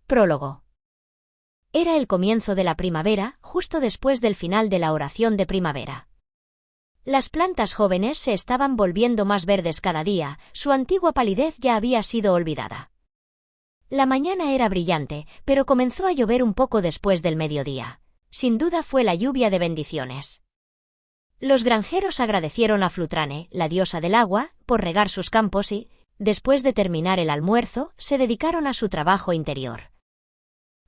Prólogo. Era el comienzo de la primavera, justo después del final de la oración de primavera. Las plantas jóvenes se estaban volviendo más verdes cada día, su antigua palidez ya había sido olvidada. La mañana era brillante, pero comenzó a llover un poco después del mediodía. Sin duda fue la lluvia de bendiciones. Los granjeros agradecieron a Flutrane, la diosa del agua, por regar sus campos y, después de terminar el almuerzo, se dedicaron a su trabajo interior.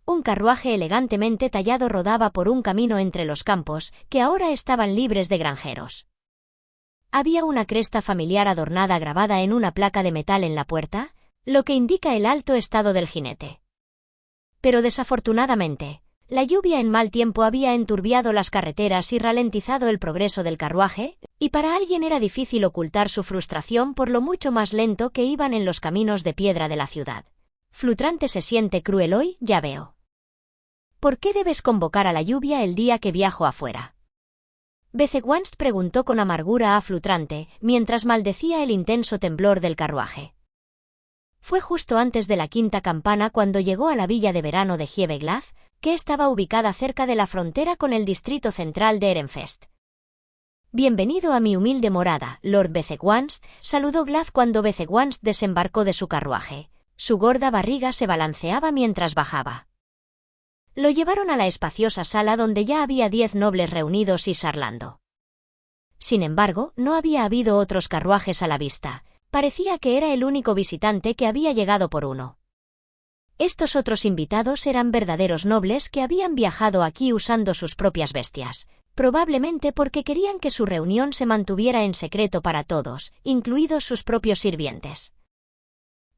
Un carruaje elegantemente tallado rodaba por un camino entre los campos, que ahora estaban libres de granjeros. Había una cresta familiar adornada grabada en una placa de metal en la puerta, lo que indica el alto estado del jinete. Pero desafortunadamente, la lluvia en mal tiempo había enturbiado las carreteras y ralentizado el progreso del carruaje, y para alguien era difícil ocultar su frustración por lo mucho más lento que iban en los caminos de piedra de la ciudad. Flutrante se siente cruel hoy, ya veo. ¿Por qué debes convocar a la lluvia el día que viajo afuera? Bezewanst preguntó con amargura a Flutrante, mientras maldecía el intenso temblor del carruaje. Fue justo antes de la quinta campana cuando llegó a la villa de verano de Hiebeglad, que estaba ubicada cerca de la frontera con el distrito central de Ehrenfest. «Bienvenido a mi humilde morada, Lord Bezewanst», saludó Glad cuando Bezewanst desembarcó de su carruaje. Su gorda barriga se balanceaba mientras bajaba. Lo llevaron a la espaciosa sala donde ya había 10 nobles reunidos y charlando. Sin embargo, no había habido otros carruajes a la vista. Parecía que era el único visitante que había llegado por uno. Estos otros invitados eran verdaderos nobles que habían viajado aquí usando sus propias bestias, probablemente porque querían que su reunión se mantuviera en secreto para todos, incluidos sus propios sirvientes.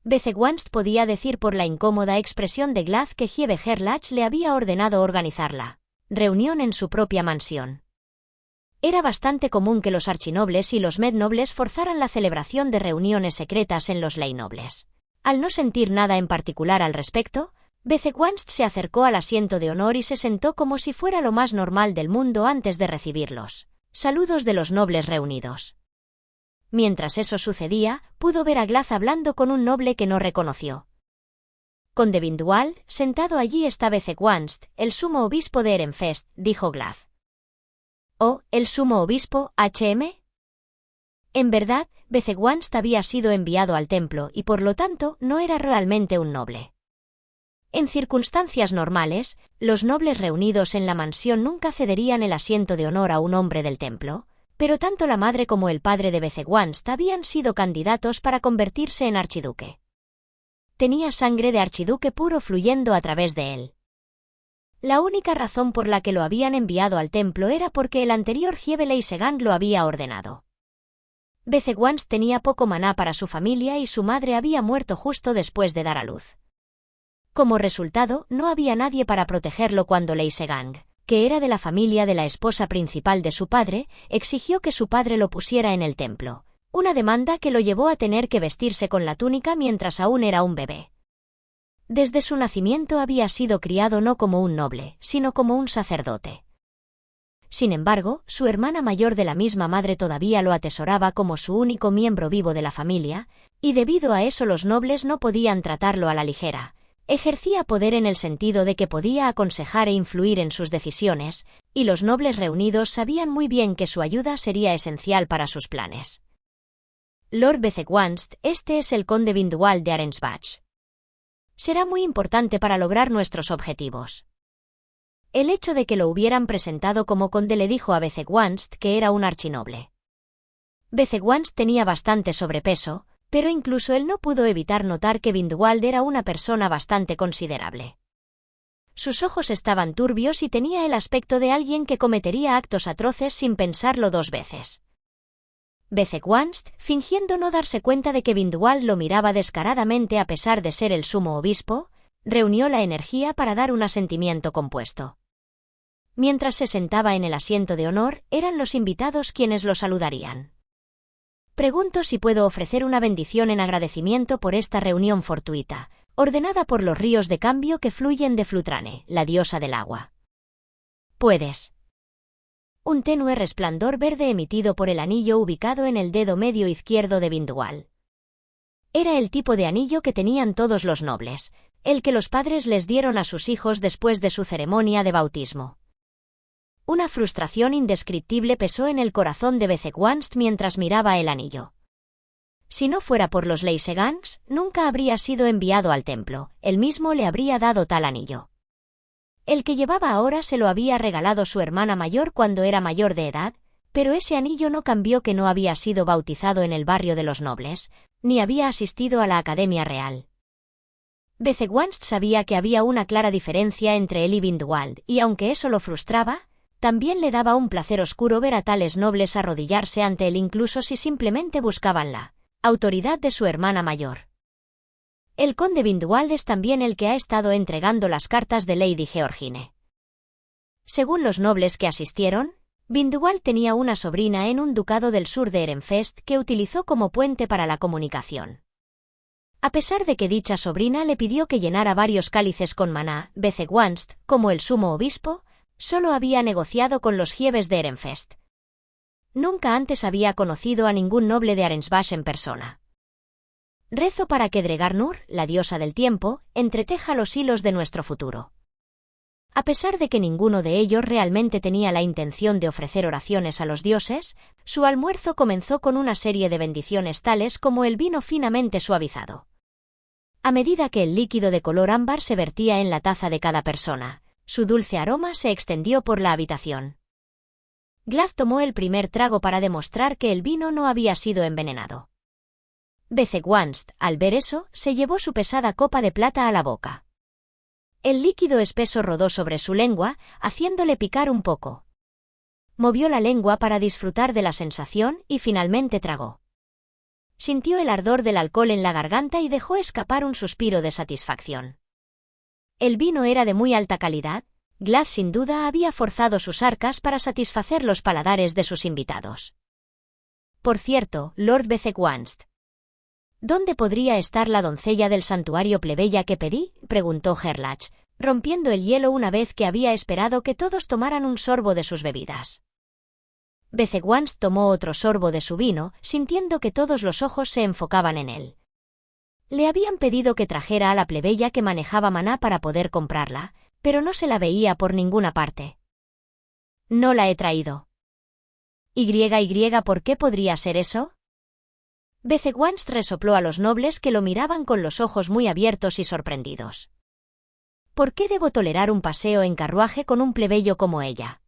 Bezewanst podía decir por la incómoda expresión de Glad que Hiebegerlach le había ordenado organizar la reunión en su propia mansión. Era bastante común que los archinobles y los mednobles forzaran la celebración de reuniones secretas en los leynobles. Al no sentir nada en particular al respecto, Bezewanst se acercó al asiento de honor y se sentó como si fuera lo más normal del mundo antes de recibirlos. Saludos de los nobles reunidos. Mientras eso sucedía, pudo ver a Glad hablando con un noble que no reconoció. Conde Vinduald, sentado allí está Bezewanst, el sumo obispo de Ehrenfest, dijo Glad. «¿Oh, el sumo obispo, HM?» En verdad, Bezewanst había sido enviado al templo y por lo tanto no era realmente un noble. En circunstancias normales, los nobles reunidos en la mansión nunca cederían el asiento de honor a un hombre del templo, pero tanto la madre como el padre de Bezewanst habían sido candidatos para convertirse en archiduque. Tenía sangre de archiduque puro fluyendo a través de él. La única razón por la que lo habían enviado al templo era porque el anterior Hiebeleisegang lo había ordenado. Bezewanst tenía poco maná para su familia y su madre había muerto justo después de dar a luz. Como resultado, no había nadie para protegerlo cuando Leisegang, que era de la familia de la esposa principal de su padre, exigió que su padre lo pusiera en el templo, una demanda que lo llevó a tener que vestirse con la túnica mientras aún era un bebé. Desde su nacimiento había sido criado no como un noble, sino como un sacerdote. Sin embargo, su hermana mayor de la misma madre todavía lo atesoraba como su único miembro vivo de la familia, y debido a eso los nobles no podían tratarlo a la ligera. Ejercía poder en el sentido de que podía aconsejar e influir en sus decisiones, y los nobles reunidos sabían muy bien que su ayuda sería esencial para sus planes. Lord Bezewanst, este es el conde Vinduald de Arensbach. Será muy importante para lograr nuestros objetivos. El hecho de que lo hubieran presentado como conde le dijo a Bezewanst que era un archinoble. Bezewanst tenía bastante sobrepeso, pero incluso él no pudo evitar notar que Vinduald era una persona bastante considerable. Sus ojos estaban turbios y tenía el aspecto de alguien que cometería actos atroces sin pensarlo 2 veces. Bezewanst, fingiendo no darse cuenta de que Vinduald lo miraba descaradamente a pesar de ser el sumo obispo, reunió la energía para dar un asentimiento compuesto. Mientras se sentaba en el asiento de honor, eran los invitados quienes lo saludarían. Pregunto si puedo ofrecer una bendición en agradecimiento por esta reunión fortuita, ordenada por los ríos de cambio que fluyen de Flutrane, la diosa del agua. Puedes. Un tenue resplandor verde emitido por el anillo ubicado en el dedo medio izquierdo de Vinduald. Era el tipo de anillo que tenían todos los nobles, el que los padres les dieron a sus hijos después de su ceremonia de bautismo. Una frustración indescriptible pesó en el corazón de Bezequanst mientras miraba el anillo. Si no fuera por los Leysegans, nunca habría sido enviado al templo, él mismo le habría dado tal anillo. El que llevaba ahora se lo había regalado su hermana mayor cuando era mayor de edad, pero ese anillo no cambió que no había sido bautizado en el barrio de los nobles, ni había asistido a la Academia Real. Bezequanst sabía que había una clara diferencia entre él y Vindwald, y aunque eso lo frustraba, también le daba un placer oscuro ver a tales nobles arrodillarse ante él incluso si simplemente buscaban la autoridad de su hermana mayor. El conde Vindwald es también el que ha estado entregando las cartas de Lady Georgine. Según los nobles que asistieron, Vindwald tenía una sobrina en un ducado del sur de Ehrenfest que utilizó como puente para la comunicación. A pesar de que dicha sobrina le pidió que llenara varios cálices con maná, Bezequanst, como el sumo obispo, solo había negociado con los Gieves de Ehrenfest. Nunca antes había conocido a ningún noble de Arensbach en persona. Rezo para que Dregarnur, la diosa del tiempo, entreteja los hilos de nuestro futuro. A pesar de que ninguno de ellos realmente tenía la intención de ofrecer oraciones a los dioses, su almuerzo comenzó con una serie de bendiciones tales como el vino finamente suavizado. A medida que el líquido de color ámbar se vertía en la taza de cada persona, su dulce aroma se extendió por la habitación. Glad tomó el primer trago para demostrar que el vino no había sido envenenado. Bezequanst, al ver eso, se llevó su pesada copa de plata a la boca. El líquido espeso rodó sobre su lengua, haciéndole picar un poco. Movió la lengua para disfrutar de la sensación y finalmente tragó. Sintió el ardor del alcohol en la garganta y dejó escapar un suspiro de satisfacción. El vino era de muy alta calidad. Glad sin duda había forzado sus arcas para satisfacer los paladares de sus invitados. Por cierto, Lord Bezequanst, ¿dónde podría estar la doncella del santuario plebeya que pedí?, preguntó Gerlach, rompiendo el hielo una vez que había esperado que todos tomaran un sorbo de sus bebidas. Bezequanst tomó otro sorbo de su vino, sintiendo que todos los ojos se enfocaban en él. Le habían pedido que trajera a la plebeya que manejaba maná para poder comprarla, pero no se la veía por ninguna parte. No la he traído. ¿Por qué podría ser eso? Bezequanst resopló a los nobles que lo miraban con los ojos muy abiertos y sorprendidos. ¿Por qué debo tolerar un paseo en carruaje con un plebeyo como ella?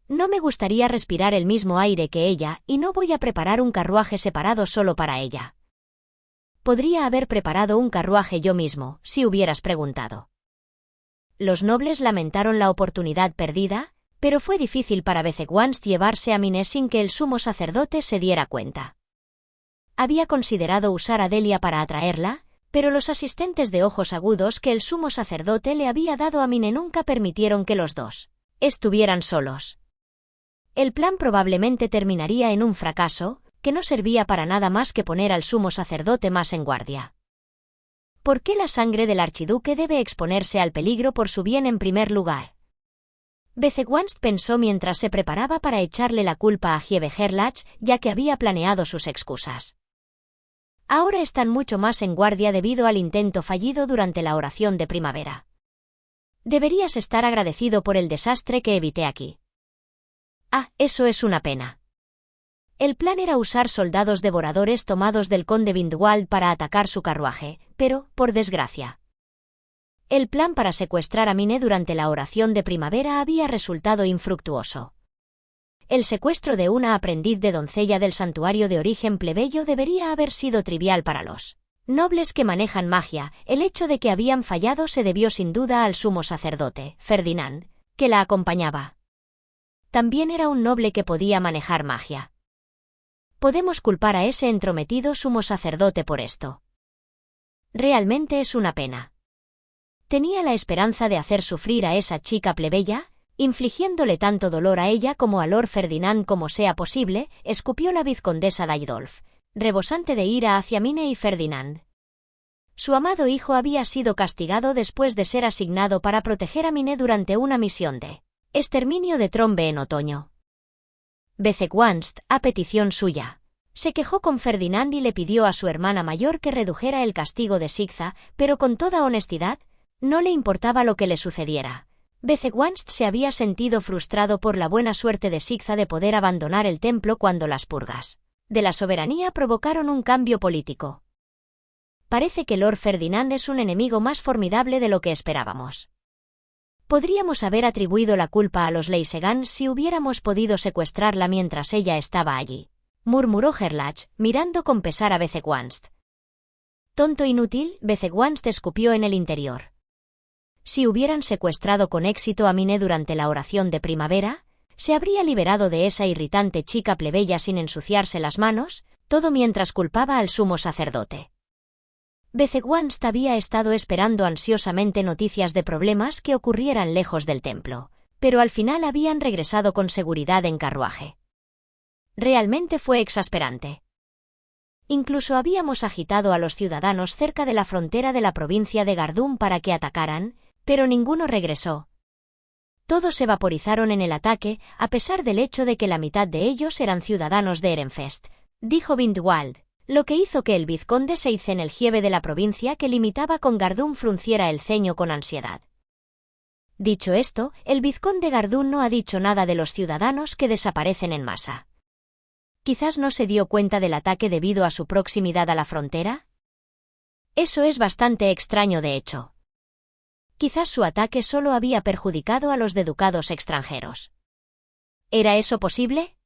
No me gustaría respirar el mismo aire que ella y no voy a preparar un carruaje separado solo para ella. Podría haber preparado un carruaje yo mismo, si hubieras preguntado. Los nobles lamentaron la oportunidad perdida, pero fue difícil para Bezequanst llevarse a Miné sin que el sumo sacerdote se diera cuenta. Había considerado usar a Delia para atraerla, pero los asistentes de ojos agudos que el sumo sacerdote le había dado a Miné nunca permitieron que los dos estuvieran solos. El plan probablemente terminaría en un fracaso, que no servía para nada más que poner al sumo sacerdote más en guardia. ¿Por qué la sangre del archiduque debe exponerse al peligro por su bien en primer lugar? Bezequanst pensó mientras se preparaba para echarle la culpa a Gieve Gerlach, ya que había planeado sus excusas. Ahora están mucho más en guardia debido al intento fallido durante la oración de primavera. Deberías estar agradecido por el desastre que evité aquí. Ah, eso es una pena. El plan era usar soldados devoradores tomados del conde Vindwald para atacar su carruaje, pero, por desgracia, el plan para secuestrar a Miné durante la oración de primavera había resultado infructuoso. El secuestro de una aprendiz de doncella del santuario de origen plebeyo debería haber sido trivial para los nobles que manejan magia. El hecho de que habían fallado se debió sin duda al sumo sacerdote, Ferdinand, que la acompañaba. También era un noble que podía manejar magia. Podemos culpar a ese entrometido sumo sacerdote por esto. Realmente es una pena. Tenía la esperanza de hacer sufrir a esa chica plebeya, infligiéndole tanto dolor a ella como a Lord Ferdinand como sea posible, escupió la vizcondesa Daidolf, rebosante de ira hacia Miné y Ferdinand. Su amado hijo había sido castigado después de ser asignado para proteger a Miné durante una misión de exterminio de Trombe en otoño. Bezequanst, a petición suya, Se quejó con Ferdinand y le pidió a su hermana mayor que redujera el castigo de Sigza, pero con toda honestidad, no le importaba lo que le sucediera. Bezewanst se había sentido frustrado por la buena suerte de Sigza de poder abandonar el templo cuando las purgas de la soberanía provocaron un cambio político. Parece que Lord Ferdinand es un enemigo más formidable de lo que esperábamos. Podríamos haber atribuido la culpa a los Leysegans si hubiéramos podido secuestrarla mientras ella estaba allí, murmuró Gerlach, mirando con pesar a Bezewanst. Tonto inútil, Bezewanst escupió en el interior. Si hubieran secuestrado con éxito a Mine durante la oración de primavera, se habría liberado de esa irritante chica plebeya sin ensuciarse las manos, todo mientras culpaba al sumo sacerdote. Bezewanst había estado esperando ansiosamente noticias de problemas que ocurrieran lejos del templo, pero al final habían regresado con seguridad en carruaje. Realmente fue exasperante. Incluso habíamos agitado a los ciudadanos cerca de la frontera de la provincia de Gardún para que atacaran, pero ninguno regresó. Todos se vaporizaron en el ataque, a pesar del hecho de que la mitad de ellos eran ciudadanos de Ehrenfest, dijo Bindwald, lo que hizo que el vizconde Seizenelgieve de la provincia que limitaba con Gardún frunciera el ceño con ansiedad. Dicho esto, el vizconde Gardún no ha dicho nada de los ciudadanos que desaparecen en masa. ¿Quizás no se dio cuenta del ataque debido a su proximidad a la frontera? Eso es bastante extraño de hecho. Quizás su ataque solo había perjudicado a los deducados extranjeros. ¿Era eso posible?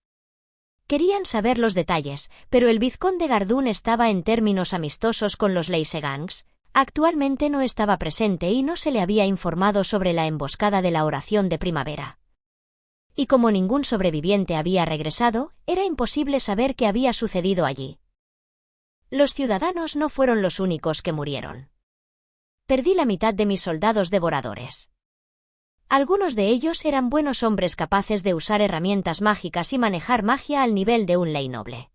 Querían saber los detalles, pero el vizconde Gardún estaba en términos amistosos con los Leysegans, actualmente no estaba presente y no se le había informado sobre la emboscada de la oración de primavera. Y como ningún sobreviviente había regresado, era imposible saber qué había sucedido allí. Los ciudadanos no fueron los únicos que murieron. Perdí la mitad de mis soldados devoradores. Algunos de ellos eran buenos hombres capaces de usar herramientas mágicas y manejar magia al nivel de un ley noble.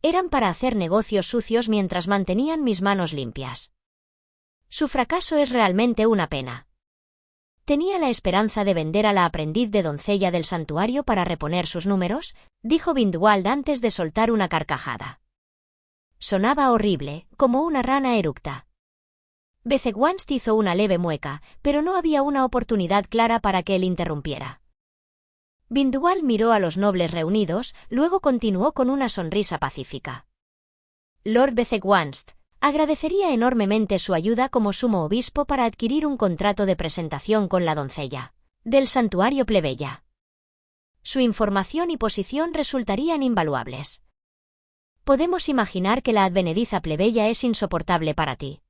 Eran para hacer negocios sucios mientras mantenían mis manos limpias. Su fracaso es realmente una pena. Tenía la esperanza de vender a la aprendiz de doncella del santuario para reponer sus números, dijo Bindwald antes de soltar una carcajada. Sonaba horrible, como una rana eructa. Bezewanst hizo una leve mueca, pero no había una oportunidad clara para que él interrumpiera. Bindwald miró a los nobles reunidos, luego continuó con una sonrisa pacífica. Lord Bezewanst, agradecería enormemente su ayuda como sumo obispo para adquirir un contrato de presentación con la doncella del santuario plebeya. Su información y posición resultarían invaluables. Podemos imaginar que la advenediza plebeya es insoportable para ti.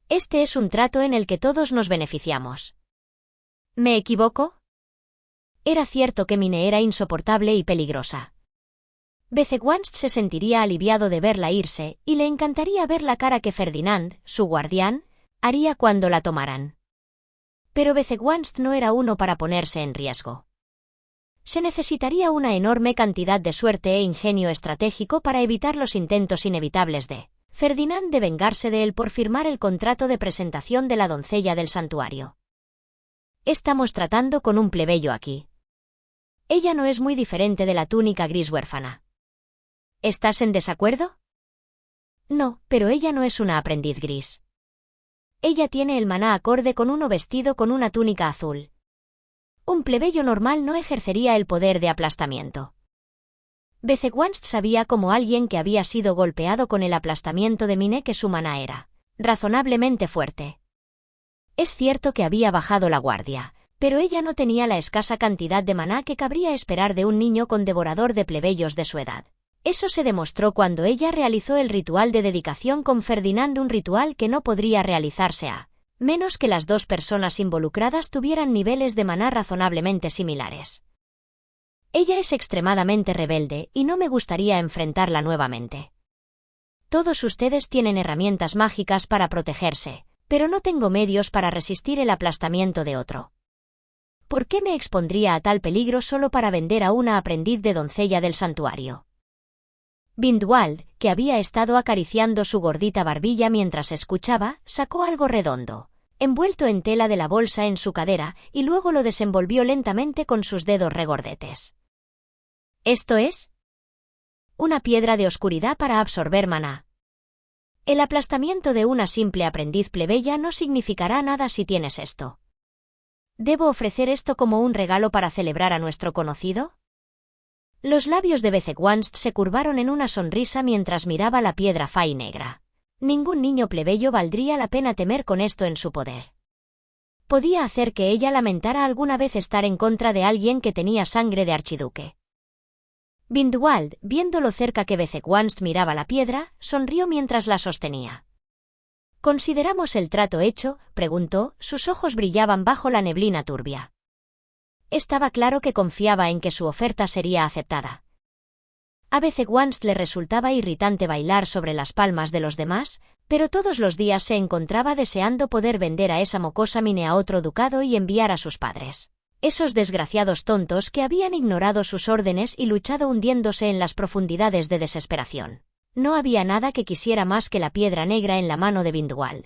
Este es un trato en el que todos nos beneficiamos. ¿Me equivoco? Era cierto que Mine era insoportable y peligrosa. Bezewanst se sentiría aliviado de verla irse, y le encantaría ver la cara que Ferdinand, su guardián, haría cuando la tomaran. Pero Bezewanst no era uno para ponerse en riesgo. Se necesitaría una enorme cantidad de suerte e ingenio estratégico para evitar los intentos inevitables de Ferdinand de vengarse de él por firmar el contrato de presentación de la doncella del santuario. Estamos tratando con un plebeyo aquí. Ella no es muy diferente de la túnica gris huérfana. ¿Estás en desacuerdo? No, pero ella no es una aprendiz gris. Ella tiene el maná acorde con uno vestido con una túnica azul. Un plebeyo normal no ejercería el poder de aplastamiento. Bezewanst sabía como alguien que había sido golpeado con el aplastamiento de Mine que su maná era razonablemente fuerte. Es cierto que había bajado la guardia, pero ella no tenía la escasa cantidad de maná que cabría esperar de un niño con devorador de plebeyos de su edad. Eso se demostró cuando ella realizó el ritual de dedicación con Ferdinand, un ritual que no podría realizarse a menos que las dos personas involucradas tuvieran niveles de maná razonablemente similares. Ella es extremadamente rebelde y no me gustaría enfrentarla nuevamente. Todos ustedes tienen herramientas mágicas para protegerse, pero no tengo medios para resistir el aplastamiento de otro. ¿Por qué me expondría a tal peligro solo para vender a una aprendiz de doncella del santuario? Bindwald, que había estado acariciando su gordita barbilla mientras escuchaba, sacó algo redondo, envuelto en tela de la bolsa en su cadera, y luego lo desenvolvió lentamente con sus dedos regordetes. ¿Esto es? una piedra de oscuridad para absorber maná. El aplastamiento de una simple aprendiz plebeya no significará nada si tienes esto. ¿Debo ofrecer esto como un regalo para celebrar a nuestro conocido? Los labios de Bezequanst se curvaron en una sonrisa mientras miraba la piedra fa y negra. Ningún niño plebeyo valdría la pena temer con esto en su poder. Podía hacer que ella lamentara alguna vez estar en contra de alguien que tenía sangre de archiduque. Vindwald, viendo lo cerca que Bezequanst miraba la piedra, sonrió mientras la sostenía. —¿Consideramos el trato hecho? —preguntó, sus ojos brillaban bajo la neblina turbia. Estaba claro que confiaba en que su oferta sería aceptada. A Bezequanst le resultaba irritante bailar sobre las palmas de los demás, pero todos los días se encontraba deseando poder vender a esa mocosa mine a otro ducado y enviar a sus padres. Esos desgraciados tontos que habían ignorado sus órdenes y luchado hundiéndose en las profundidades de desesperación. No había nada que quisiera más que la piedra negra en la mano de Vindwald.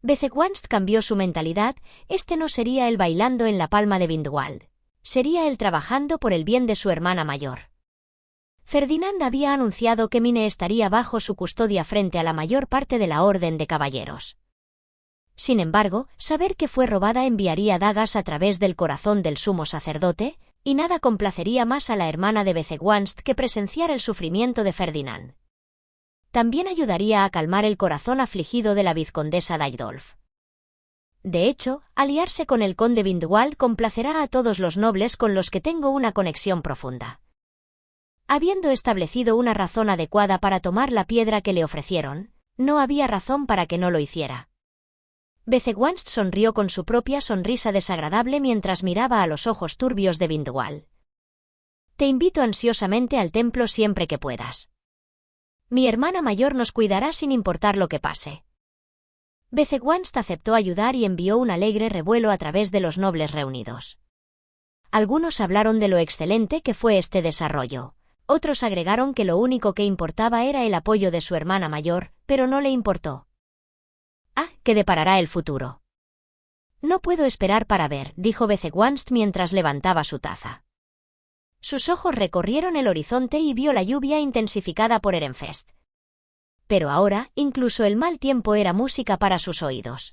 Bezequanst cambió su mentalidad, este no sería él bailando en la palma de Vindwald. Sería él trabajando por el bien de su hermana mayor. Ferdinand había anunciado que Mine estaría bajo su custodia frente a la mayor parte de la Orden de Caballeros. Sin embargo, saber que fue robada enviaría dagas a través del corazón del sumo sacerdote, y nada complacería más a la hermana de Bezequanst que presenciar el sufrimiento de Ferdinand. También ayudaría a calmar el corazón afligido de la vizcondesa Daidolf. De hecho, aliarse con el conde Vindwald complacerá a todos los nobles con los que tengo una conexión profunda. Habiendo establecido una razón adecuada para tomar la piedra que le ofrecieron, no había razón para que no lo hiciera. Bezequanst sonrió con su propia sonrisa desagradable mientras miraba a los ojos turbios de Vindwald. Te invito ansiosamente al templo siempre que puedas. Mi hermana mayor nos cuidará sin importar lo que pase. Bezequanst aceptó ayudar y envió un alegre revuelo a través de los nobles reunidos. Algunos hablaron de lo excelente que fue este desarrollo. Otros agregaron que lo único que importaba era el apoyo de su hermana mayor, pero no le importó. ¿Qué deparará el futuro? No puedo esperar para ver, dijo Bezequanst mientras levantaba su taza. Sus ojos recorrieron el horizonte y vio la lluvia intensificada por Ehrenfest. Pero ahora, incluso el mal tiempo era música para sus oídos.